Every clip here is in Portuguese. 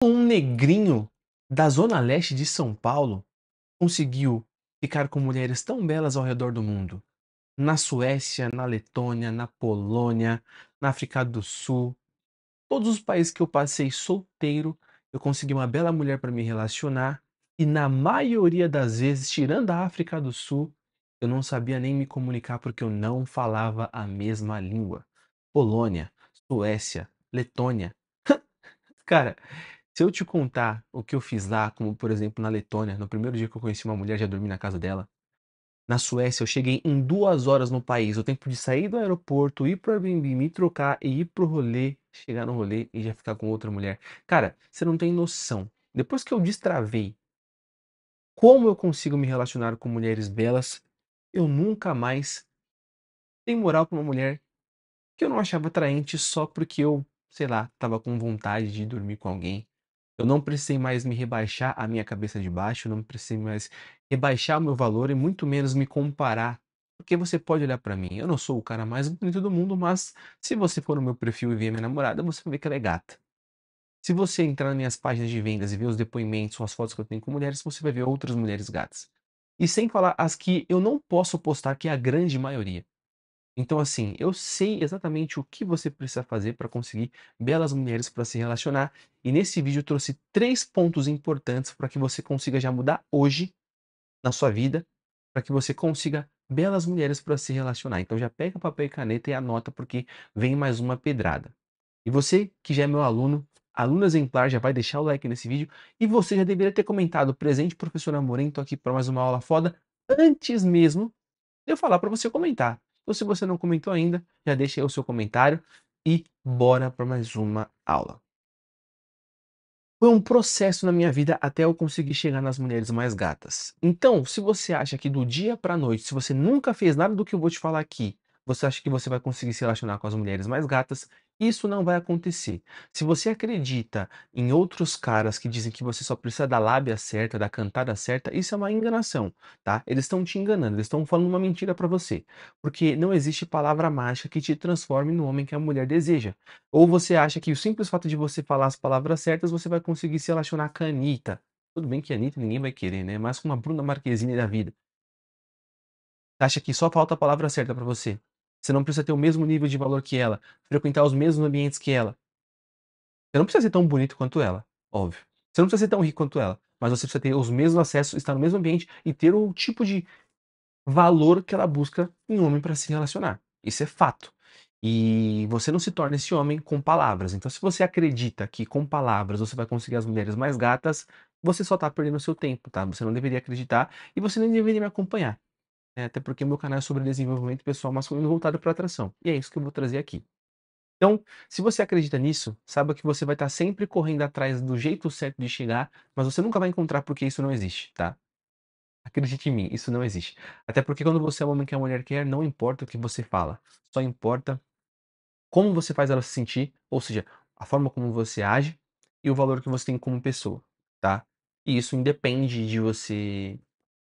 Um negrinho da zona leste de São Paulo conseguiu ficar com mulheres tão belas ao redor do mundo. Na Suécia, na Letônia, na Polônia, na África do Sul. Todos os países que eu passei solteiro, eu consegui uma bela mulher para me relacionar. E na maioria das vezes, tirando a África do Sul, eu não sabia nem me comunicar porque eu não falava a mesma língua. Polônia, Suécia, Letônia. Cara, se eu te contar o que eu fiz lá, como por exemplo na Letônia, no primeiro dia que eu conheci uma mulher, já dormi na casa dela. Na Suécia, eu cheguei em 2 horas no país. O tempo de sair do aeroporto, ir pro Airbnb, me trocar e ir pro rolê, chegar no rolê e já ficar com outra mulher. Cara, você não tem noção. Depois que eu destravei como eu consigo me relacionar com mulheres belas, eu nunca mais dei moral pra uma mulher que eu não achava atraente só porque eu, sei lá, tava com vontade de dormir com alguém. Eu não precisei mais me rebaixar a minha cabeça de baixo, eu não precisei mais rebaixar o meu valor e muito menos me comparar. Porque você pode olhar pra mim, eu não sou o cara mais bonito do mundo, mas se você for no meu perfil e ver a minha namorada, você vai ver que ela é gata. Se você entrar nas minhas páginas de vendas e ver os depoimentos ou as fotos que eu tenho com mulheres, você vai ver outras mulheres gatas. E sem falar as que eu não posso postar, que é a grande maioria. Então, assim, eu sei exatamente o que você precisa fazer para conseguir belas mulheres para se relacionar. E nesse vídeo eu trouxe 3 pontos importantes para que você consiga já mudar hoje na sua vida, para que você consiga belas mulheres para se relacionar. Então já pega papel e caneta e anota porque vem mais uma pedrada. E você que já é meu aluno, aluno exemplar, já vai deixar o like nesse vídeo e você já deveria ter comentado: presente, professor Amorim, tô aqui para mais uma aula foda, antes mesmo eu falar para você comentar. Então, se você não comentou ainda, já deixa aí o seu comentário e bora para mais uma aula. Foi um processo na minha vida até eu conseguir chegar nas mulheres mais gatas. Então, se você acha que do dia para noite, se você nunca fez nada do que eu vou te falar aqui, você acha que você vai conseguir se relacionar com as mulheres mais gatas, isso não vai acontecer. Se você acredita em outros caras que dizem que você só precisa da lábia certa, da cantada certa, isso é uma enganação, tá? Eles estão te enganando, eles estão falando uma mentira para você. Porque não existe palavra mágica que te transforme no homem que a mulher deseja. Ou você acha que o simples fato de você falar as palavras certas, você vai conseguir se relacionar com a Anitta. Tudo bem que a Anitta ninguém vai querer, né? Mas com uma Bruna Marquezine da vida. Você acha que só falta a palavra certa pra você. Você não precisa ter o mesmo nível de valor que ela, frequentar os mesmos ambientes que ela. Você não precisa ser tão bonito quanto ela, óbvio. Você não precisa ser tão rico quanto ela, mas você precisa ter os mesmos acessos, estar no mesmo ambiente e ter o tipo de valor que ela busca em um homem para se relacionar. Isso é fato. E você não se torna esse homem com palavras. Então, se você acredita que com palavras você vai conseguir as mulheres mais gatas, você só tá perdendo o seu tempo, tá? Você não deveria acreditar e você nem deveria me acompanhar, né? Até porque o meu canal é sobre desenvolvimento pessoal masculino voltado para atração. E é isso que eu vou trazer aqui. Então, se você acredita nisso, saiba que você vai estar sempre correndo atrás do jeito certo de chegar, mas você nunca vai encontrar porque isso não existe, tá? Acredite em mim, isso não existe. Até porque quando você é o homem que a mulher quer, não importa o que você fala, só importa como você faz ela se sentir, ou seja, a forma como você age e o valor que você tem como pessoa, tá? E isso independe de você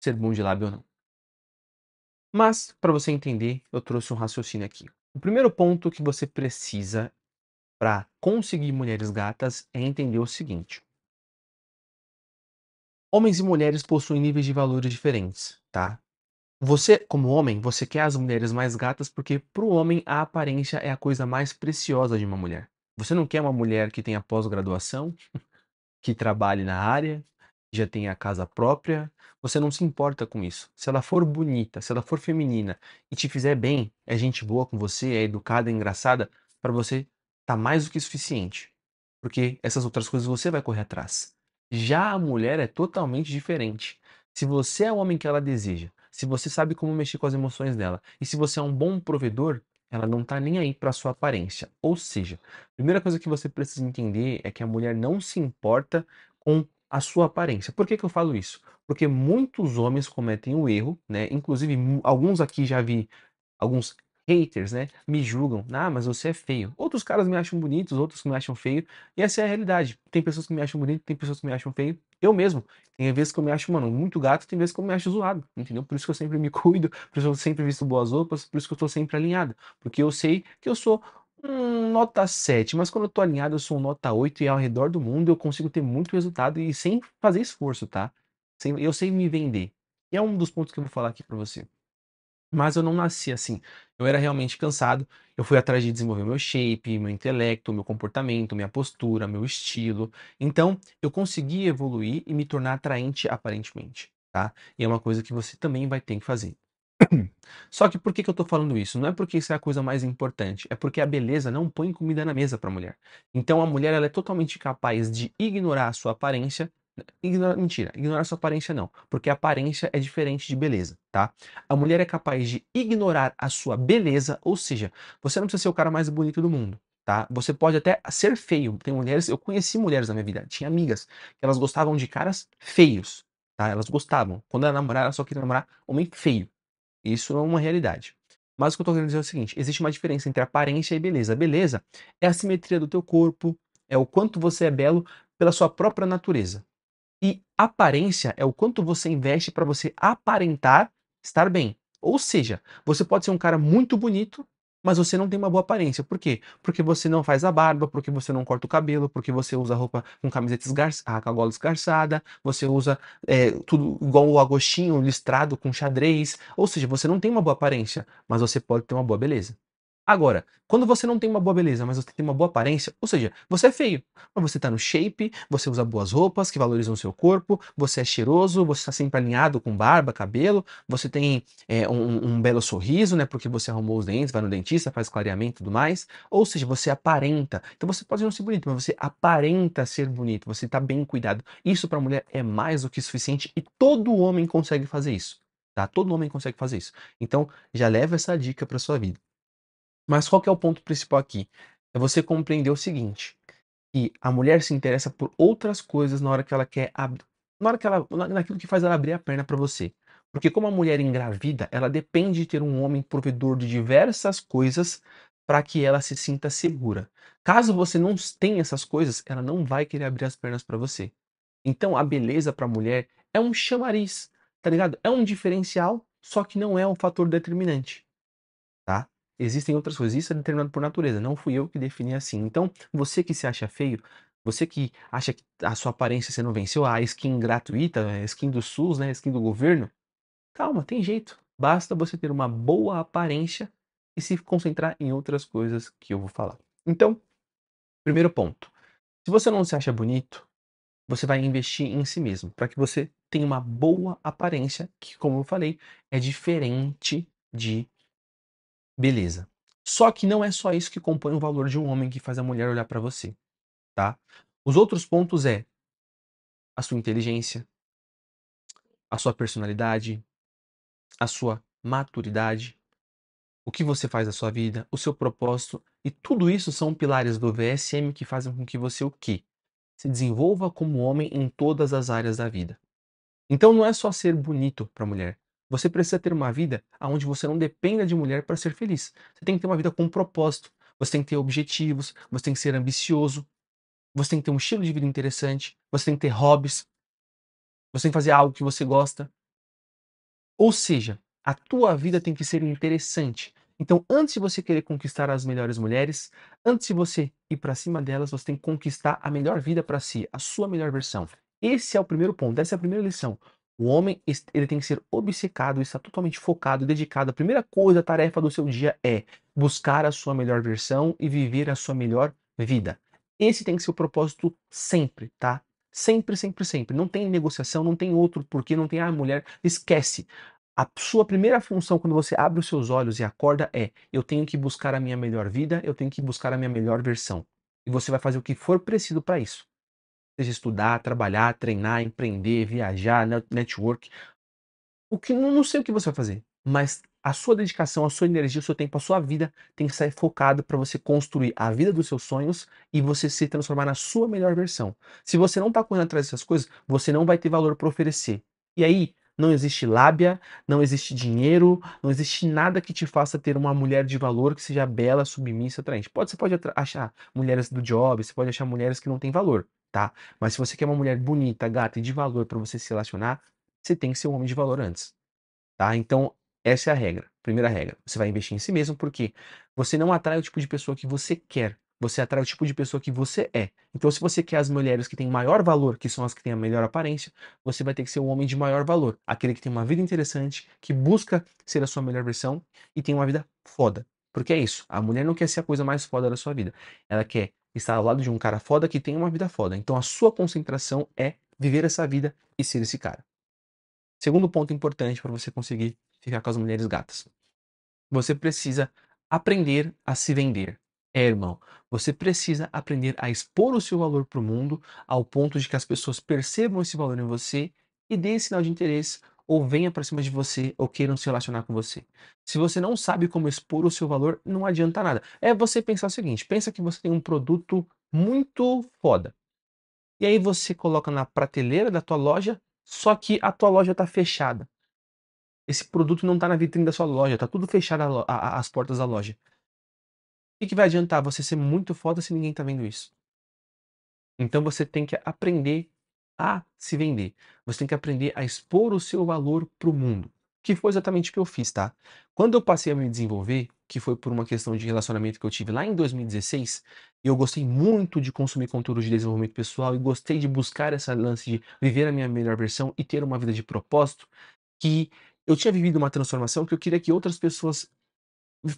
ser bom de lábio ou não. Mas, para você entender, eu trouxe um raciocínio aqui. O primeiro ponto que você precisa para conseguir mulheres gatas é entender o seguinte: homens e mulheres possuem níveis de valores diferentes, tá? Você, como homem, você quer as mulheres mais gatas porque para o homem a aparência é a coisa mais preciosa de uma mulher. Você não quer uma mulher que tenha pós-graduação, que trabalhe na área, já tenha casa própria. Você não se importa com isso. Se ela for bonita, se ela for feminina e te fizer bem, é gente boa com você, é educada, é engraçada, para você tá mais do que suficiente. Porque essas outras coisas você vai correr atrás. Já a mulher é totalmente diferente. Se você é o homem que ela deseja, se você sabe como mexer com as emoções dela, e se você é um bom provedor, ela não tá nem aí para sua aparência. Ou seja, a primeira coisa que você precisa entender é que a mulher não se importa com a sua aparência. Por que que eu falo isso? Porque muitos homens cometem o erro, né? Inclusive, alguns aqui já vi alguns haters, né? Me julgam. Ah, mas você é feio. Outros caras me acham bonitos, outros me acham feio. E essa é a realidade. Tem pessoas que me acham bonito, tem pessoas que me acham feio. Eu mesmo. Tem vezes que eu me acho, mano, muito gato, tem vezes que eu me acho zoado, entendeu? Por isso que eu sempre me cuido, por isso que eu sempre visto boas roupas, por isso que eu tô sempre alinhado. Porque eu sei que eu sou Nota 7, mas quando eu tô alinhado eu sou um nota 8 e ao redor do mundo eu consigo ter muito resultado e sem fazer esforço, tá. Eu sei me vender, e é um dos pontos que eu vou falar aqui pra você. Mas eu não nasci assim, eu era realmente cansado, eu fui atrás de desenvolver meu shape, meu intelecto, meu comportamento, minha postura, meu estilo, então eu consegui evoluir e me tornar atraente aparentemente, tá. E é uma coisa que você também vai ter que fazer. Só que por que que eu tô falando isso? Não é porque isso é a coisa mais importante, é porque a beleza não põe comida na mesa pra mulher. Então a mulher ela é totalmente capaz de ignorar a sua aparência, mentira, ignorar a sua aparência não, porque a aparência é diferente de beleza, tá? A mulher é capaz de ignorar a sua beleza, ou seja, você não precisa ser o cara mais bonito do mundo, tá? Você pode até ser feio. Tem mulheres, eu conheci mulheres na minha vida, tinha amigas que elas gostavam de caras feios, tá? Elas gostavam. Quando ela namorava, ela só queria namorar homem feio. Isso é uma realidade. Mas o que eu tô querendo dizer é o seguinte: existe uma diferença entre aparência e beleza. Beleza é a simetria do teu corpo, é o quanto você é belo pela sua própria natureza. E aparência é o quanto você investe para você aparentar estar bem. Ou seja, você pode ser um cara muito bonito, mas você não tem uma boa aparência. Por quê? Porque você não faz a barba, porque você não corta o cabelo, porque você usa roupa com camiseta com a gola esgarçada, você usa tudo igual o Agostinho, listrado com xadrez. Ou seja, você não tem uma boa aparência, mas você pode ter uma boa beleza. Agora, quando você não tem uma boa beleza, mas você tem uma boa aparência, ou seja, você é feio, mas você tá no shape, você usa boas roupas que valorizam o seu corpo, você é cheiroso, você está sempre alinhado com barba, cabelo, você tem um belo sorriso, né? Porque você arrumou os dentes, vai no dentista, faz clareamento e tudo mais. Ou seja, você aparenta. Então você pode não ser bonito, mas você aparenta ser bonito, você tá bem cuidado. Isso pra mulher é mais do que suficiente e todo homem consegue fazer isso, tá? Todo homem consegue fazer isso. Então já leva essa dica pra sua vida. Mas qual que é o ponto principal aqui? É você compreender o seguinte, que a mulher se interessa por outras coisas na hora que ela quer na hora que ela naquilo que faz ela abrir a perna para você. Porque como a mulher engravida, ela depende de ter um homem provedor de diversas coisas para que ela se sinta segura. Caso você não tenha essas coisas, ela não vai querer abrir as pernas para você. Então a beleza para a mulher é um chamariz, tá ligado? É um diferencial, só que não é um fator determinante. Tá? Existem outras coisas, isso é determinado por natureza, não fui eu que defini assim. Então, você que se acha feio, você que acha que a sua aparência você não venceu, a skin gratuita, a skin do SUS, né, a skin do governo, calma, tem jeito. Basta você ter uma boa aparência e se concentrar em outras coisas que eu vou falar. Então, primeiro ponto, se você não se acha bonito, você vai investir em si mesmo, para que você tenha uma boa aparência, que como eu falei, é diferente de beleza. Só que não é só isso que compõe o valor de um homem que faz a mulher olhar pra você, tá? Os outros pontos é a sua inteligência, a sua personalidade, a sua maturidade, o que você faz da sua vida, o seu propósito, e tudo isso são pilares do VSM que fazem com que você o quê? Se desenvolva como homem em todas as áreas da vida. Então não é só ser bonito para mulher. Você precisa ter uma vida onde você não dependa de mulher para ser feliz. Você tem que ter uma vida com um propósito. Você tem que ter objetivos, você tem que ser ambicioso, você tem que ter um estilo de vida interessante, você tem que ter hobbies, você tem que fazer algo que você gosta. Ou seja, a tua vida tem que ser interessante. Então, antes de você querer conquistar as melhores mulheres, antes de você ir para cima delas, você tem que conquistar a melhor vida para si, a sua melhor versão. Esse é o primeiro ponto, essa é a primeira lição. O homem, ele tem que ser obcecado, estar totalmente focado, dedicado. A primeira coisa, a tarefa do seu dia é buscar a sua melhor versão e viver a sua melhor vida. Esse tem que ser o propósito sempre, tá? Sempre, sempre, sempre. Não tem negociação, não tem outro porquê, não tem, mulher, esquece. A sua primeira função quando você abre os seus olhos e acorda é: eu tenho que buscar a minha melhor vida, eu tenho que buscar a minha melhor versão. E você vai fazer o que for preciso para isso. Seja estudar, trabalhar, treinar, empreender, viajar, network. O que não sei o que você vai fazer, mas a sua dedicação, a sua energia, o seu tempo, a sua vida tem que ser focado para você construir a vida dos seus sonhos e você se transformar na sua melhor versão. Se você não está correndo atrás dessas coisas, você não vai ter valor para oferecer. E aí, não existe lábia, não existe dinheiro, não existe nada que te faça ter uma mulher de valor que seja bela, submissa, atraente. Você pode achar mulheres do job, você pode achar mulheres que não têm valor, tá? Mas se você quer uma mulher bonita, gata e de valor para você se relacionar, você tem que ser um homem de valor antes, tá? Então, Essa é a regra, primeira regra. Você vai investir em si mesmo, porque você não atrai o tipo de pessoa que você quer, você atrai o tipo de pessoa que você é. Então, se você quer as mulheres que têm maior valor, que são as que têm a melhor aparência, você vai ter que ser um homem de maior valor, aquele que tem uma vida interessante, que busca ser a sua melhor versão e tem uma vida foda. Porque é isso, a mulher não quer ser a coisa mais foda da sua vida, ela quer estar ao lado de um cara foda que tem uma vida foda. Então, a sua concentração é viver essa vida e ser esse cara. Segundo ponto importante para você conseguir ficar com as mulheres gatas. Você precisa aprender a se vender. É, irmão, você precisa aprender a expor o seu valor para o mundo ao ponto de que as pessoas percebam esse valor em você e deem sinal de interesse ou venha para cima de você ou queiram se relacionar com você. Se você não sabe como expor o seu valor, não adianta nada. É você pensar o seguinte, pensa que você tem um produto muito foda. E aí você coloca na prateleira da tua loja, só que a tua loja está fechada. Esse produto não está na vitrine da sua loja, tá tudo fechado as portas da loja. O que vai adiantar você ser muito foda se ninguém tá vendo isso? Então você tem que aprender a se vender. Você tem que aprender a expor o seu valor para o mundo. Que foi exatamente o que eu fiz, tá? Quando eu passei a me desenvolver, que foi por uma questão de relacionamento que eu tive lá em 2016, e eu gostei muito de consumir conteúdo de desenvolvimento pessoal e gostei de buscar essa lance de viver a minha melhor versão e ter uma vida de propósito, que eu tinha vivido uma transformação que eu queria que outras pessoas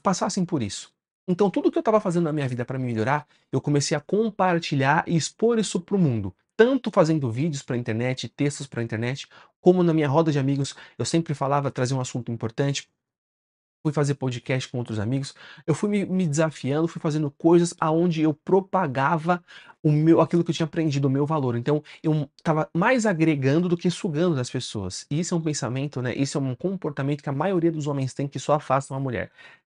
passassem por isso. Então tudo que eu estava fazendo na minha vida para me melhorar, eu comecei a compartilhar e expor isso para o mundo. Tanto fazendo vídeos para a internet, textos para a internet, como na minha roda de amigos, eu sempre falava, trazia um assunto importante, fui fazer podcast com outros amigos, eu fui me desafiando, fui fazendo coisas aonde eu propagava aquilo que eu tinha aprendido, o meu valor. Então, eu estava mais agregando do que sugando das pessoas. E isso é um pensamento, né? Isso é um comportamento que a maioria dos homens tem que só afastam a mulher.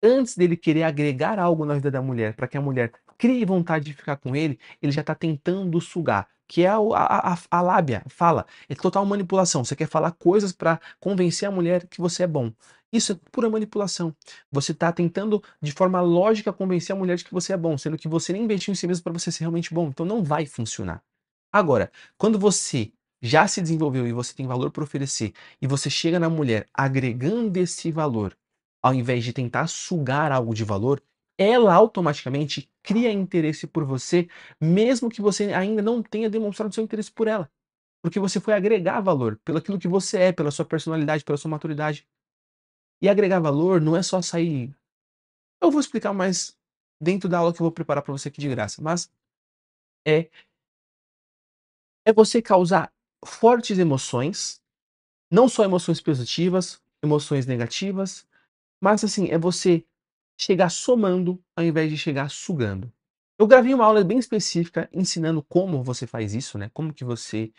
Antes dele querer agregar algo na vida da mulher, para que a mulher crie vontade de ficar com ele já está tentando sugar. Que é a lábia, fala. É total manipulação. Você quer falar coisas para convencer a mulher que você é bom. Isso é pura manipulação. Você está tentando, de forma lógica, convencer a mulher de que você é bom, sendo que você nem investiu em si mesmo para você ser realmente bom. Então não vai funcionar. Agora, quando você já se desenvolveu e você tem valor para oferecer, e você chega na mulher agregando esse valor, ao invés de tentar sugar algo de valor, ela automaticamente cria interesse por você, mesmo que você ainda não tenha demonstrado seu interesse por ela. Porque você foi agregar valor pelo aquilo que você é, pela sua personalidade, pela sua maturidade. E agregar valor não é só sair. Eu vou explicar mais dentro da aula que eu vou preparar para você aqui de graça, mas é, é você causar fortes emoções, não só emoções positivas, emoções negativas, mas assim, é você chegar somando ao invés de chegar sugando. Eu gravei uma aula bem específica ensinando como você faz isso, né? Como que você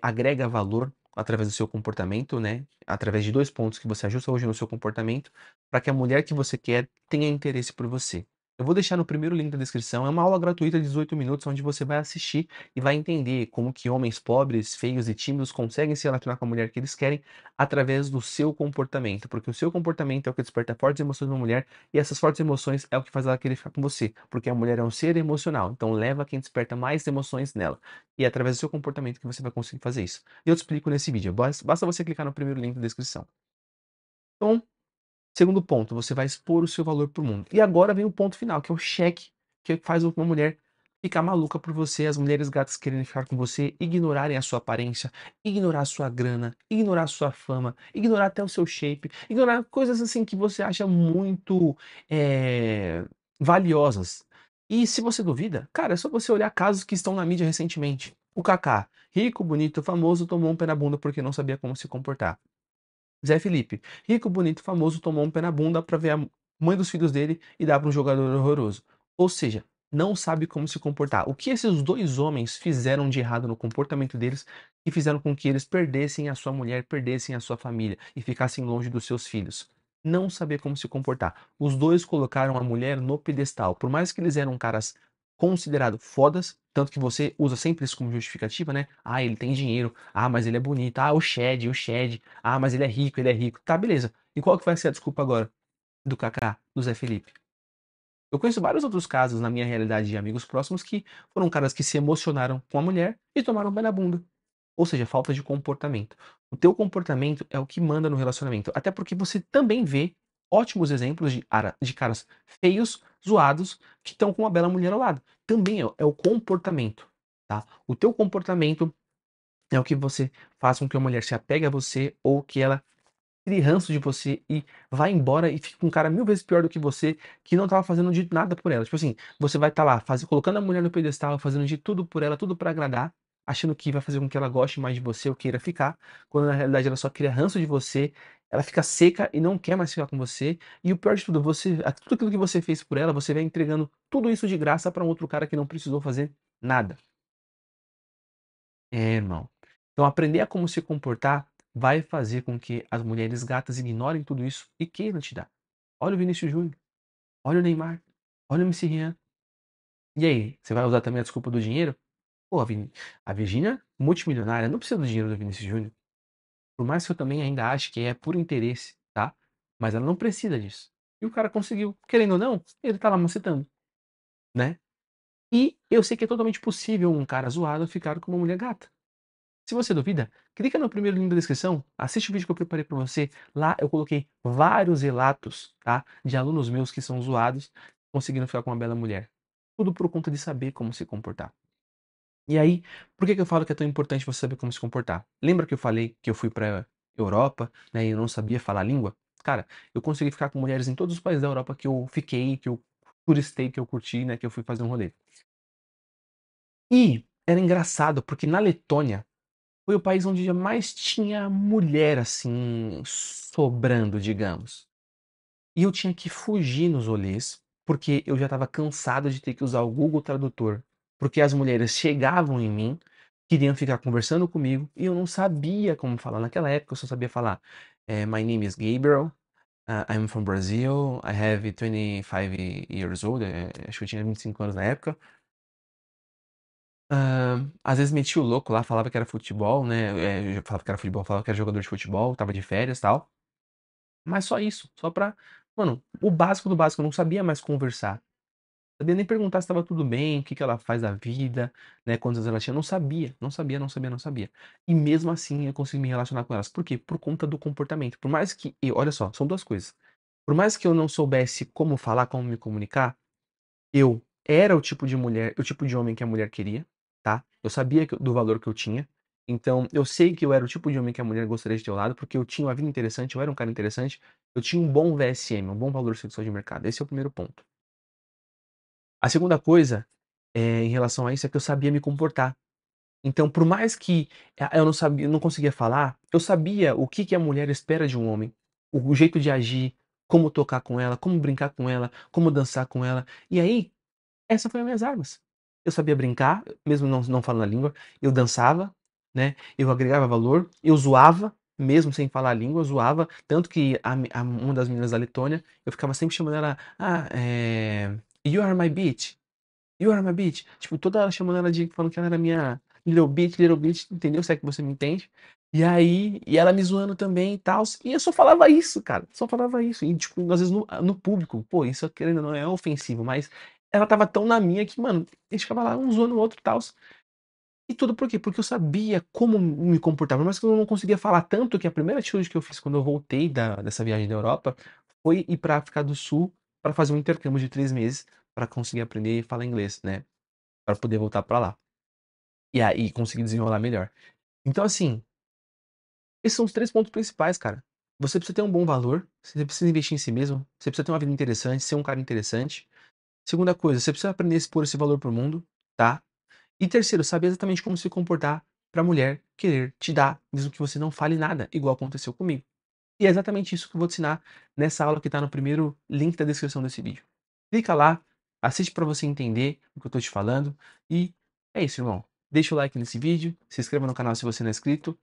agrega valor através do seu comportamento, né? Através de 2 pontos que você ajusta hoje no seu comportamento, para que a mulher que você quer tenha interesse por você. Eu vou deixar no primeiro link da descrição, é uma aula gratuita de 18 minutos, onde você vai assistir e vai entender como que homens pobres, feios e tímidos conseguem se relacionar com a mulher que eles querem através do seu comportamento, porque o seu comportamento é o que desperta fortes emoções na mulher e essas fortes emoções é o que faz ela querer ficar com você, porque a mulher é um ser emocional, então leva quem desperta mais emoções nela. E é através do seu comportamento que você vai conseguir fazer isso. E eu te explico nesse vídeo, basta você clicar no primeiro link da descrição. Então, segundo ponto, você vai expor o seu valor para o mundo. E agora vem o ponto final, que é o cheque, que faz uma mulher ficar maluca por você, as mulheres gatas querendo ficar com você, ignorarem a sua aparência, ignorar a sua grana, ignorar a sua fama, ignorar até o seu shape, ignorar coisas assim que você acha muito valiosas. E se você duvida, cara, é só você olhar casos que estão na mídia recentemente. O Kaká, rico, bonito, famoso, tomou um pé na bunda porque não sabia como se comportar. Zé Felipe, rico, bonito, famoso, tomou um pé na bunda pra ver a mãe dos filhos dele e dar pra um jogador horroroso. Ou seja, não sabe como se comportar. O que esses dois homens fizeram de errado no comportamento deles que fizeram com que eles perdessem a sua mulher, perdessem a sua família e ficassem longe dos seus filhos? Não saber como se comportar. Os dois colocaram a mulher no pedestal. Por mais que eles eram caras considerados fodas, tanto que você usa sempre isso como justificativa, né? Ah, ele tem dinheiro. Ah, mas ele é bonito. Ah, o Shed. Ah, mas ele é rico, ele é rico. Tá, beleza. E qual que vai ser a desculpa agora do Kaká, do Zé Felipe? Eu conheço vários outros casos na minha realidade de amigos próximos que foram caras que se emocionaram com a mulher e tomaram um pé na bunda. ou seja, falta de comportamento. O teu comportamento é o que manda no relacionamento, até porque você também vê ótimos exemplos de caras feios, zoados, que estão com uma bela mulher ao lado. Também é o comportamento, tá? O teu comportamento é o que você faz com que a mulher se apegue a você ou que ela crie ranço de você e vá embora e fique com um cara 1000 vezes pior do que você, que não estava fazendo de nada por ela. Tipo assim, você vai estar lá colocando a mulher no pedestal, fazendo de tudo por ela, tudo pra agradar, achando que vai fazer com que ela goste mais de você ou queira ficar, quando na realidade ela só cria ranço de você, ela fica seca e não quer mais ficar com você. E o pior de tudo, tudo aquilo que você fez por ela, você vai entregando tudo isso de graça pra um outro cara que não precisou fazer nada. É, irmão. Então aprender a como se comportar vai fazer com que as mulheres gatas ignorem tudo isso e queiram te dar. Olha o Vinícius Júnior, olha o Neymar, olha o MC Rian. E aí, você vai usar também a desculpa do dinheiro? Pô, a Virgínia, multimilionária, não precisa do dinheiro do Vinícius Júnior. Por mais que eu também ainda ache que é por interesse, tá? Mas ela não precisa disso. E o cara conseguiu. Querendo ou não, ele tá lá macetando, né? E eu sei que é totalmente possível um cara zoado ficar com uma mulher gata. Se você duvida, clica no primeiro link da descrição, assiste o vídeo que eu preparei para você. Lá eu coloquei vários relatos, tá, de alunos meus que são zoados, conseguindo ficar com uma bela mulher. Tudo por conta de saber como se comportar. E aí, por que que eu falo que é tão importante você saber como se comportar? Lembra que eu falei que eu fui para Europa, né, e eu não sabia falar a língua? Cara, eu consegui ficar com mulheres em todos os países da Europa que eu fiquei, que eu turistei, que eu curti, né, que eu fui fazer um rolê. E era engraçado, porque na Letônia, foi o país onde mais tinha mulher, assim, sobrando, digamos. E eu tinha que fugir nos rolês, porque eu já estava cansado de ter que usar o Google Tradutor, porque as mulheres chegavam em mim, queriam ficar conversando comigo, e eu não sabia como falar. Naquela época eu só sabia falar, My name is Gabriel, I'm from Brazil, I have 25 years old, acho que eu tinha 25 anos na época. Às vezes metia o louco lá, falava que era futebol, né, falava que era futebol, falava que era jogador de futebol, tava de férias, e tal. Mas só isso, só pra mano, o básico do básico, eu não sabia mais conversar. Não sabia nem perguntar se estava tudo bem, o que que ela faz da vida, né, quantos anos ela tinha, não sabia, não sabia, não sabia, não sabia. E mesmo assim eu consegui me relacionar com elas. Por quê? Por conta do comportamento. Por mais que olha só, são 2 coisas. Por mais que eu não soubesse como falar, como me comunicar, eu era o tipo de homem que a mulher queria, tá? Eu sabia do valor que eu tinha. Então, eu sei que eu era o tipo de homem que a mulher gostaria de ter ao lado, porque eu tinha uma vida interessante, eu era um cara interessante, eu tinha um bom VSM, um bom valor sexual de mercado. Esse é o primeiro ponto. A segunda coisa, em relação a isso, é que eu sabia me comportar. Então, por mais que eu não sabia, eu não conseguia falar, eu sabia o que que a mulher espera de um homem, o jeito de agir, como tocar com ela, como brincar com ela, como dançar com ela. E aí, essa foi as minhas armas. Eu sabia brincar, mesmo não falando a língua, eu dançava, né, eu agregava valor, eu zoava, mesmo sem falar a língua, eu zoava, tanto que uma das meninas da Letônia, eu ficava sempre chamando ela: "Ah, you are my bitch, you are my bitch", tipo, toda ela chamando ela de falando que ela era minha little bitch, entendeu, se é que você me entende. E ela me zoando também e tals, e eu só falava isso, cara, só falava isso. E, tipo, às vezes no público, pô, isso querendo ou não é ofensivo, mas ela estava tão na minha que, mano, a gente ficava lá um zoando o outro e tals. E tudo por quê? Porque eu sabia como me comportar, por mais que eu não conseguia falar tanto, que a primeira atitude que eu fiz quando eu voltei dessa viagem da Europa, foi ir pra África do Sul pra fazer um intercâmbio de 3 meses, pra conseguir aprender e falar inglês, né, pra poder voltar pra lá. E aí conseguir desenrolar melhor. Então assim, esses são os 3 pontos principais, cara. Você precisa ter um bom valor, você precisa investir em si mesmo, você precisa ter uma vida interessante, ser um cara interessante. Segunda coisa, você precisa aprender a expor esse valor para o mundo, tá? E terceiro, saber exatamente como se comportar para a mulher querer te dar, mesmo que você não fale nada, igual aconteceu comigo. E é exatamente isso que eu vou te ensinar nessa aula que está no primeiro link da descrição desse vídeo. Clica lá, assiste para você entender o que eu estou te falando e é isso, irmão. Deixa o like nesse vídeo, se inscreva no canal se você não é inscrito